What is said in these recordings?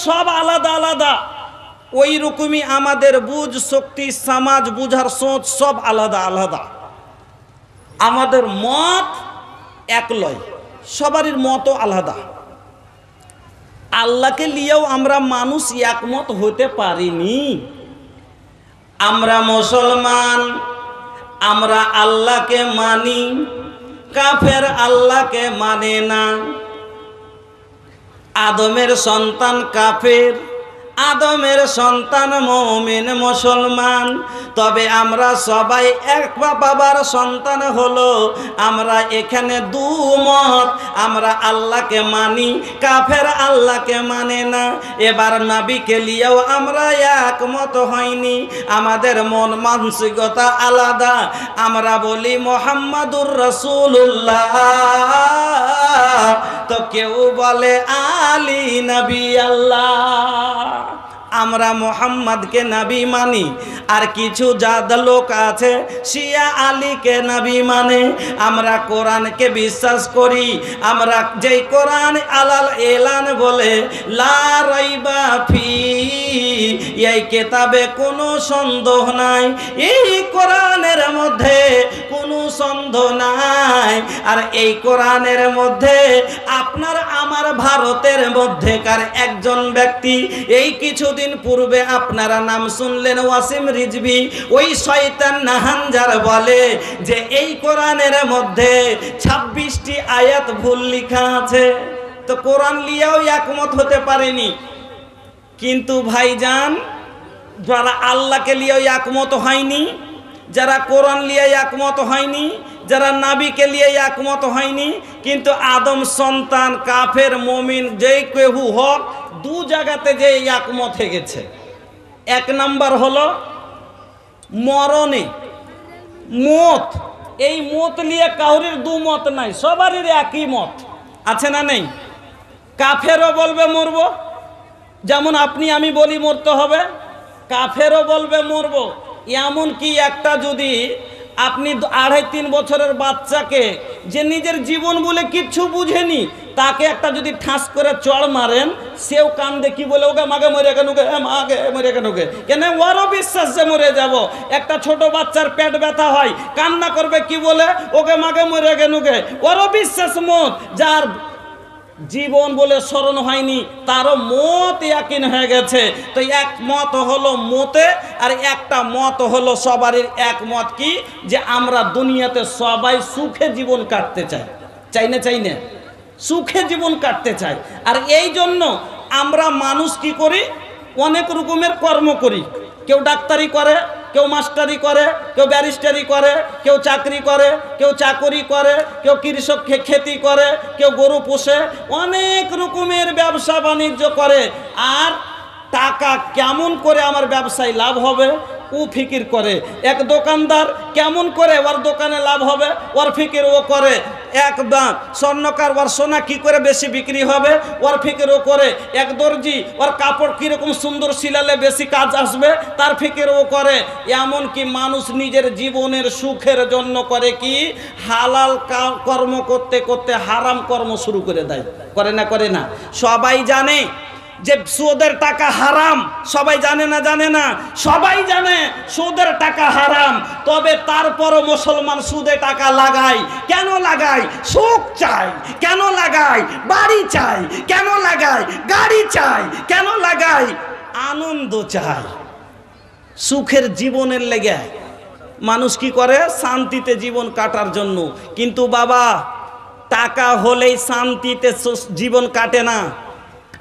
সব আলাদা আলাদা, ওই রকমই আমাদের বুঝ শক্তি, সমাজ বুঝার সোচ সব আলাদা আলাদা। আমাদের মত এক লয়, সবারই মতও আলাদা। আল্লাহকে নিয়েও আমরা মানুষ একমত হতে পারিনি। আমরা মুসলমান, আমরা আল্লাহকে মানি, কাফের আল্লাহকে মানে না। আদমের সন্তান কাফের, আদমের সন্তান মুমিন মুসলমান। তবে আমরা সবাই এক বাবার সন্তান হলো। আমরা এখানে দুমত, আমরা আল্লাহকে মানি, কাফের আল্লাহকে মানে না। এবার নবীকে নিয়েও আমরা একমত হইনি, আমাদের মন মানসিকতা আলাদা। আমরা বলি মুহাম্মাদুর রাসূলুল্লাহ, তো কেউ বলে আলী নবী আল্লাহ। আমরা মুহাম্মদকে নবী মানি, আর কিছু জাত লোক আছে শিয়া আলীকে নবী মানে। আমরা কোরআনকে বিশ্বাস করি, আমরা যেই কোরআন আলাল এলান বলে লা রাইবা ফি, এই কিতাবে কোনো সন্দেহ নাই, এই কোরআনের মধ্যে কোনো সন্দেহ নাই। আর এই কোরআনের মধ্যে আপনার আমার ভারতের মধ্যেকার একজন ব্যক্তি, এই কিছুদিন পূর্বে আপনারা নাম শুনলেন ওয়াসিম রিজভী, ওই শয়তান নাহানজার বলে যে এই কোরআনের মধ্যে 26টি আয়াত ভুল লেখা আছে। তো কোরআন লিয়াও একমত হতে পারেনি। কিন্তু ভাইজান, যারা আল্লাহকে লিয়েও একমত হয়নি, যারা কোরআন লিয়ে একমত হয়নি, যারা নবীকে লিয়ে একমত হয়নি, কিন্তু আদম সন্তান কাফের মুমিন যেই কেহু হোক, দু জায়গাতে যে একমত হয়ে গেছে। এক নাম্বার হলো মরণে মত। এই মত নিয়ে কাউরির দু মত নাই, সবারই একই মত আছে না নেই? কাফেরও বলবে মরবো, যেমন আপনি আমি বলি মরতে হবে, কাফেরও বলবে মরবো। এমন কি একটা যদি আপনি 2.5-3 বছরের বাচ্চাকে, যে নিজের জীবন বলে কিচ্ছু বুঝেনি, তাকে একটা যদি ঠাস করে চড় মারেন, সেও কান্দে, কি বলে ওকে মাগে মরে কেন, মাগে মরে কেন, কেন ওরও বিশ্বাস যে মরে যাব। একটা ছোট বাচ্চার পেট ব্যথা হয়, কান্না করবে, কি বলে ওকে মাগে মরে কেন, ওরও বিশ্বাস মত। যার জীবন বলে স্মরণ হয়নি, তারও মত ইয়াকিন হয়ে গেছে। তো এক মত হলো মতে, আর একটা মত হলো সবারই এক মত, কি যে আমরা দুনিয়াতে সবাই সুখে জীবন কাটতে চাই, চাই না চাই না? সুখে জীবন কাটতে চাই। আর এই জন্য আমরা মানুষ কি করি, অনেক রকমের কর্ম করি। কেউ ডাক্তারি করে, কেউ মাস্টারি করে, কেউ ব্যারিস্টারি করে, কেউ চাকরি করে, কেউ চাকরি করে, কেউ কৃষক খেতি করে, কেউ গরু পোষে, অনেক রকমের ব্যবসা বাণিজ্য করে। আর টাকা কেমন করে আমার ব্যবসায় লাভ হবে ও ফিকির করে। এক দোকানদার কেমন করে ওর দোকানে লাভ হবে ওর ফিকির ও করে। এক স্বর্ণকার ওর সোনা কি করে বেশি বিক্রি হবে ওর ফিকির ও করে। এক দর্জি ওর কাপড় কীরকম সুন্দর সিলালে বেশি কাজ আসবে তার ফিকির ও করে। এমনকি মানুষ নিজের জীবনের সুখের জন্য করে কি, হালাল কর্ম করতে করতে হারাম কর্ম শুরু করে দেয়। করে না? করে না? সবাই জানে যে সুদের টাকা হারাম, সবাই জানে না? জানে না? সবাই জানে সুদের টাকা হারাম। তবে তারপরও মুসলমান সুদে টাকা লাগায়। কেন লাগায়? সুখ চাই। কেন লাগায়? বাড়ি চাই। কেন লাগায়? গাড়ি চাই। কেন লাগায়? আনন্দ চাই, সুখের জীবনের লেগে মানুষ কি করে, শান্তিতে জীবন কাটার জন্য। কিন্তু বাবা, টাকা হলেই শান্তিতে জীবন কাটে না।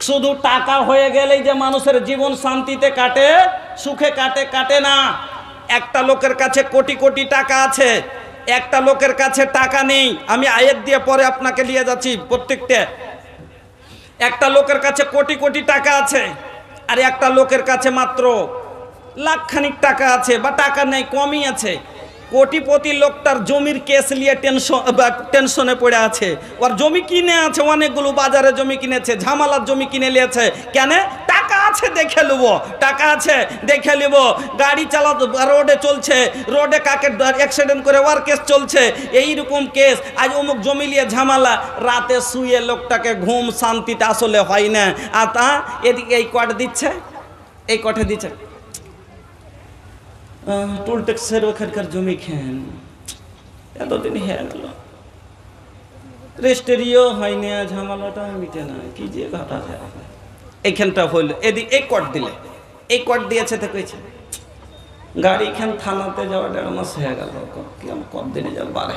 শুধু টাকা হয়ে গেলেই যে মানুষের জীবন শান্তিতে কাটে, সুখে কাটে, কাটে না। একটা লোকের কাছে কোটি কোটি টাকা আছে, একটা লোকের কাছে টাকা নেই। আমি আয়াত দিয়ে পরে আপনাকে নিয়ে যাচ্ছি প্রত্যেকটা। একটা লোকের কাছে কোটি কোটি টাকা আছে, আর একটা লোকের কাছে মাত্র লাখখানিক টাকা আছে, বা টাকা নেই, কমই আছে। কোটিপতি লোকটার জমির কেস নিয়ে টেনশনে পড়ে আছে। ওর জমি কিনে আছে অনেকগুলো, বাজারে জমি কিনেছে, ঝামালার জমি কিনে নিয়েছে। কেন? টাকা আছে আছে দেখে নেব, টাকা আছে দেখে নেব, গাড়ি চালাতে রোডে চলছে, রোডে কাকে অ্যাক্সিডেন্ট করে ওর কেস চলছে, এইরকম কেস, আজ অমুক জমিলিয়ে ঝামেলা, রাতে শুয়ে লোকটাকে ঘুম শান্তিতে আসলে হয় না। আর তা এদিকে এই কট দিচ্ছে, এই কটে দিচ্ছে টোল ট্যাক্সের ওখানকার জমি খেন এতদিন হয়ে গেল, রেজিস্ট্রিও হয়নি, ঝামেলাটা মিটে না, কি যে ঘটা যায় এইখানটা হইল, এদিকে এই কট দিলে, এই কট দিয়েছে তো কইছে গাড়ি খান থানাতে যাওয়া 1.5 মাস হয়ে গেল, কতদিনে যাও 12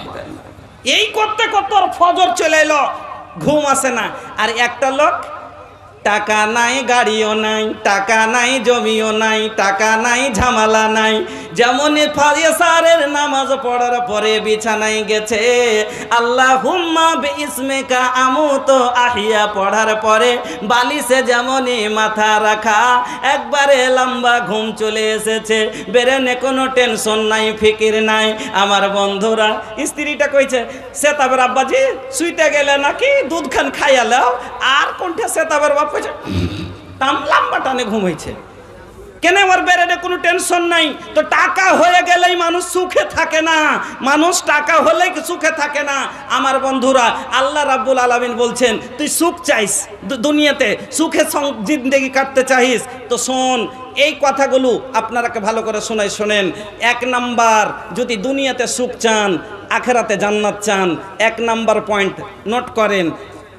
এই করতে করতে ওর ফজর চলে এলো, ঘুম আসে না। আর একটা লোক টাকা নাই, গাড়িও নাই, টাকা নাই, জমিও নাই, টাকা নাই, ঝামেলা নাই, যেমন ফারিয়াসারের নামাজ পড়ার পরে বিছানায় গেছে আল্লাহুম্মা বিইসমিকা আমুতু আহিয়া পড়ার পরে বালিশে যেমনই মাথা রাখা, একবারে লম্বা ঘুম চলে এসেছে, বেরেনে কোনো টেনশন নাই, ফিকির নাই। আমার বন্ধুরা, স্ত্রীটা কইছে সেতাবের আব্বাজি শুইতে গেলে নাকি দুধ খান খাইয়ালেও, আর কোনটা সেতাবের বাপ কইছে টাম লম্বা টানে ঘুমাইছে, কেন ওর বেরেনে কোনো টেনশন নাই। তো টাকা হয়ে গেলেই মানুষ সুখে থাকে না, মানুষ টাকা হলেই সুখে থাকে না। আমার বন্ধুরা, আল্লাহ রাব্বুল আলামিন বলছেন তুই সুখ চাইস দুনিয়াতে, সুখে জিন্দেগি কাটতে চাইস, তো শোন এই কথাগুলো আপনারাকে ভালো করে শোনেন। 1 নাম্বার, যদি দুনিয়াতে সুখ চান, আখেরাতে জান্নাত চান, 1 নাম্বার পয়েন্ট নোট করেন।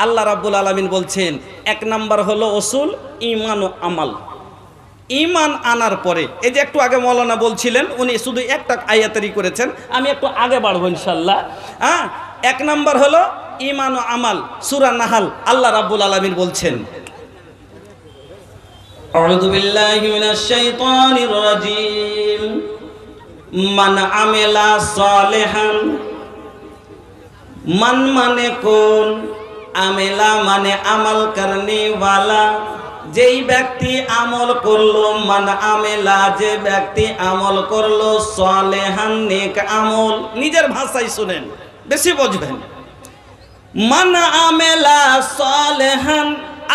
আল্লাহ রাব্বুল আলামিন বলছেন 1 নাম্বার হলো উসুল ঈমান ও আমাল। ঈমান আনার পরে, এই যে একটু আগে মৌলানা বলছিলেন, উনি শুধু একটা আয়াতেরই করেছেন, আমি একটু আগে বাড়বো ইনশাল্লাহ। 1 নাম্বার হলো ঈমান ও আমাল। সূরা নাহাল আল্লাহ রাব্বুল আলামিন বলছেন আউযু বিল্লাহি মিনাশ শাইতানির রাজীম, মান আমিলা সালিহান, মান মানে কোন, আমেলা মানে আমল করনে ওয়ালা, যেই ব্যক্তি আমল করলো, মান আমেলা যে ব্যক্তি আমল করলো, সালেহান নেক আমল, নিজের ভাষায় শুনেন বেশি বুঝবেন। মান আমেলা সালেহান,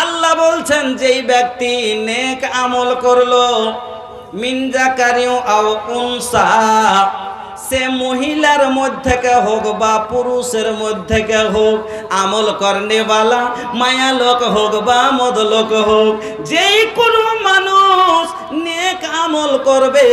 আল্লাহ বলছেন যেই ব্যক্তি নেক আমল করলো, মিন যাকারিউ আও উনসা, সে মহিলার মধ্যে কে হোক বা পুরুষের মধ্যে কে হোক, আমল করনেওয়ালা মায়া লোক হোক বা মদ লোক হোক, যেই কোনো মানুষ নেক আমল করবে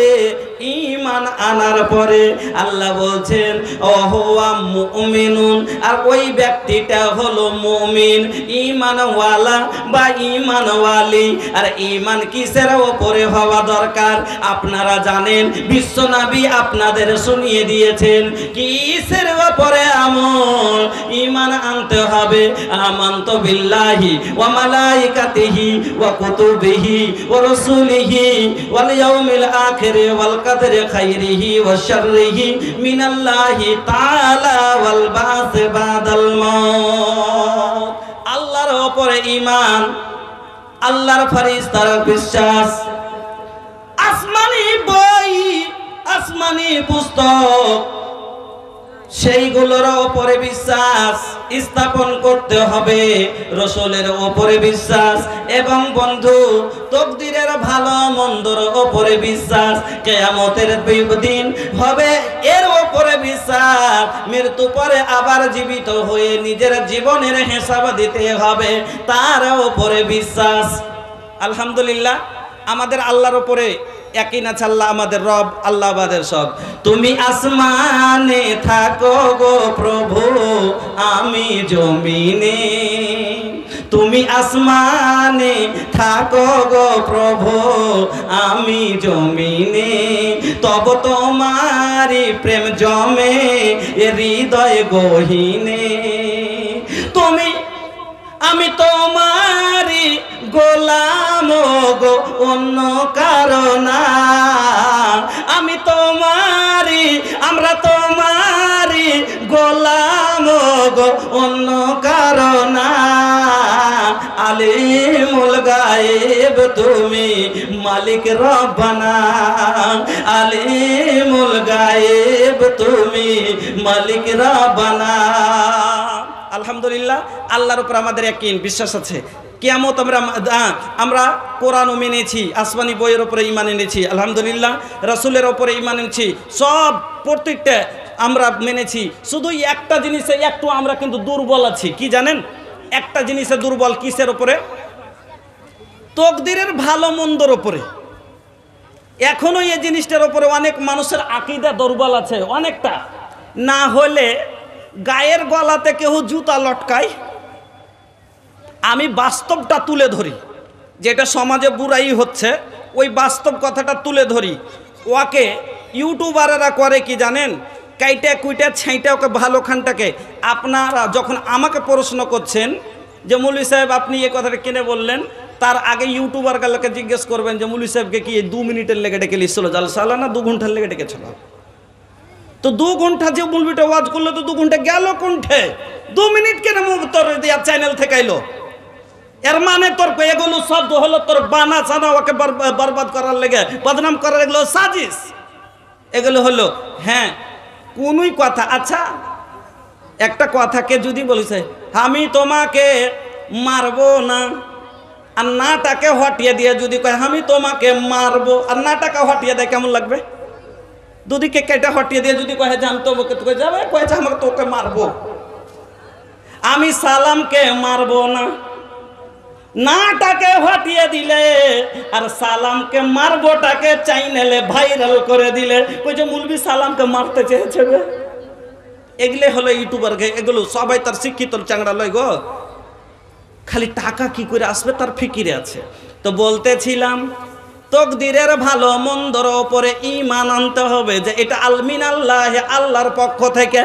ঈমান আনার পরে, আল্লাহ বলছেন ওহুয়া মুমিনুন, আর ওই ব্যক্তিটা হলো মুমিন, ঈমানওয়ালা বা ঈমানওয়ালি। আর ঈমান কিসের উপরে হওয়া দরকার আপনারা জানেন, বিশ্বনবী আপনাদের শুনিয়ে দিয়েছেন কিসের উপরে আমল। ঈমান আনতে হবে, আমানতু বিল্লাহি ওয়া মালাইকাতিহি ওয়া কুতুবিহি ওয়া রাসূলিহি ওয়াল ইয়াউমিল আখির ওয়াল কদরি খাইরিহি ওয়া শাররিহি মিনাল্লাহি তাআলা ওয়াল বাস বাদাল মাউত। আল্লাহর উপরে ঈমান, আল্লাহর ফেরেশতার বিশ্বাস, আসমানি বই, আসমানি পুস্তক, সেইগুলোর উপরে বিশ্বাস স্থাপন করতে হবে, রাসূলের উপরে বিশ্বাস, এবং বন্ধু তাকদীরের ভালো মন্দর উপরে বিশ্বাস, কিয়ামতের দিন হবে এর উপরে বিশ্বাস, মৃত্যু পরে আবার জীবিত হয়ে নিজের জীবনের হিসাব দিতে হবে তার উপরে বিশ্বাস। আলহামদুলিল্লাহ, আমাদের আল্লাহর উপরে ইয়াকিন আছে, আল্লাহ আমাদের রব, আল্লাহ আমাদের সব। তুমি আসমানে থাকো গো প্রভু, আমি জমিনে, তুমি আসমানে থাকো গো প্রভু, আমি জমিনে, তব তোমারি প্রেম জমে হৃদয় গহীনে। তুমি, আমি তোমারি গোলাম গো, অন্য কারণা, আমি তোমারি, আমরা তোমারি গোলাম গো, অন্য কারণা। আলিমুল গায়েব তুমি মালিক রব্বানা, আলিমুল গায়েব তুমি মালিক রব্বানা। আলহামদুলিল্লাহ, আল্লাহর উপর আমাদের ইয়াকিন বিশ্বাস আছে। কিয়ামত আমরা কোরআনও মেনেছি, আসমানি বইয়ের ওপরে ঈমান এনেছি আলহামদুলিল্লাহ, রাসূলের ওপরে ঈমান এনেছি, সব প্রত্যেকটা আমরা মেনেছি। শুধু একটা জিনিসে একটু আমরা কিন্তু দুর্বল আছি, কি জানেন? একটা জিনিসে দুর্বল, কিসের ওপরে? তকদিরের ভালো মন্দর ওপরে। এখনো এই জিনিসটার ওপরে অনেক মানুষের আকীদা দুর্বল আছে অনেকটা। না হলে গায়ের গলাতে কেউ জুতা লটকায়। আমি বাস্তবটা তুলে ধরি, যেটা সমাজে বুড়াই হচ্ছে, ওই বাস্তব কথাটা তুলে ধরি। ওকে ইউটিউবারেরা করে কি জানেন? কাইটা কুইটা ছাইটা ওকে ভালো খানটাকে। আপনারা যখন আমাকে প্রশ্ন করছেন যে মৌলভী সাহেব আপনি এই কথাটা কেনে বললেন, তার আগে ইউটিউবার গুলোকে জিজ্ঞেস করবেন যে মৌলভী সাহেবকে কি 2 মিনিটের লেগে ডেকে লিখছিল জালসালা, না 2 ঘন্টার লেগে ডেকেছিল? তো 2 ঘন্টা যে মৌলভীটা ওয়াজ করলো, তো 2 ঘন্টা গেল কোনঠে? 2 মিনিট কেন তোর চ্যানেল থেকে এলো? এর মানে তোর এগুলো শব্দ হলো তোর বানা চানা, ওকে বরবাদ করার লেগে, বদনাম করার, এগুলো সাজিস, এগুলো হলো। হ্যাঁ, কোনই কথা। আচ্ছা, একটা কথাকে যদি বলিছে আমি তোমাকে মারবো না, আর নাটাকে হটিয়ে দিয়ে যদি কয় আমি তোমাকে মারবো, আর নাটাকে হটিয়ে দেয়, কেমন লাগবে? দুদিকে কেটে হটিয়ে দিয়ে যদি কয় যে আমি তোমাকে যাবে, কয়েছে আমাকে তোকে মারবো। আমি সালামকে মারবো না, নাটাকে হটিয়ে দিলে, আর সালামকে মারবোটাকে চাইনেলে ভাইরাল করে দিলে, ওই যে মৌলভী সালামকে মারতে চেয়েছে। এগুলো হলো ইউটিউবার, এগুলো সবাই তার শিক্ষিত চাংড়া লয় গো, খালি টাকা কি করে আসবে তার ফিকিরে আছে। তো বলতেছিলাম তকদিরের ভালো মন্দর ওপরে ঈমান আনতে হবে, যে এটা আলমিনাল্লাহ, আল্লাহর পক্ষ থেকে।